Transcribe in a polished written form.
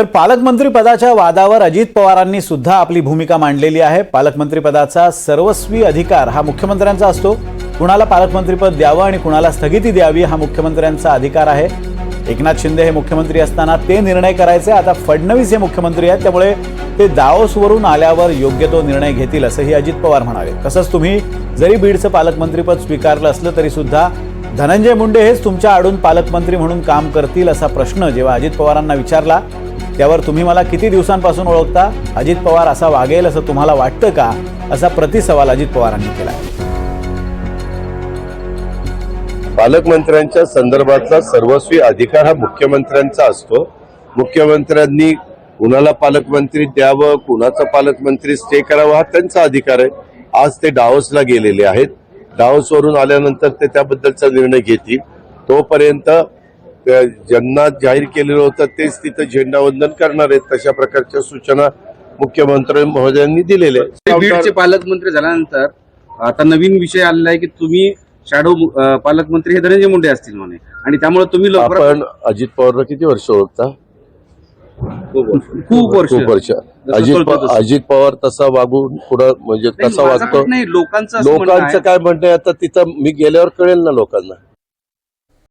तर पालकमंत्री पदाच्या वादावर अजित पवारांनी सुद्धा आपली भूमिका मांडलेली आहे। पालकमंत्री पदाचा सर्वस्वी अधिकार हा मुख्यमंत्र्यांचा असतो। कुणाला पालकमंत्रीपद द्यावं आणि कुणाला स्थगिती द्यावी हा मुख्यमंत्र्यांचा अधिकार आहे। एकनाथ शिंदे हे मुख्यमंत्री असताना ते निर्णय करायचे, आता फडणवीस हे मुख्यमंत्री आहेत, त्यामुळे ते दाओसवरून आल्यावर योग्य तो निर्णय घेतील असंही अजित पवार म्हणाले। तसंच तुम्ही जरी बीडचं पालकमंत्रीपद स्वीकारलं असलं तरी सुद्धा धनंजय मुंडे हेच तुमच्या आडून पालकमंत्री म्हणून काम करतील असा प्रश्न जेव्हा अजित पवारांना विचारला त्यावर तुम्ही मला किती दिवसांपासून ओळखता, अजित पवार असा वागेल असं तुम्हाला वाटतं का, असा प्रतिसवाल अजित पवारांनी केला। पालकमंत्र्यांच्या संदर्भातला सर्वस्वी अधिकार हा मुख्यमंत्र्यांचा असतो। मुख्यमंत्र्यांनी कुणाला पालकमंत्री द्यावं, कुणाचा पालकमंत्री स्टे करावा हा त्यांचा अधिकार आहे। आज ते डावोसला गेलेले आहेत, डावोसवरून आल्यानंतर ते त्याबद्दलचा निर्णय घेतील। तोपर्यंत ज्यांना जाहीर केलेलं होतं तेच तिथं झेंडावंदन करणार आहेत, तशा प्रकारच्या सूचना मुख्यमंत्री महोदयांनी दिलेल्या आहेत। बीडचे पालकमंत्री झाल्यानंतर आता नवीन विषय आलेला आहे की तुम्ही शॅडो पालकमंत्री हे धनंजय मुंडे असतील म्हणे, आणि त्यामुळे तुम्ही आपण अजित पवारला किती वर्ष ओळखता? खूप वर्ष अजित पवार तसा वागून पुढं म्हणजे कसा वागतो लोकांचं काय म्हणणं आहे आता तिथं मी गेल्यावर कळेल ना लोकांना।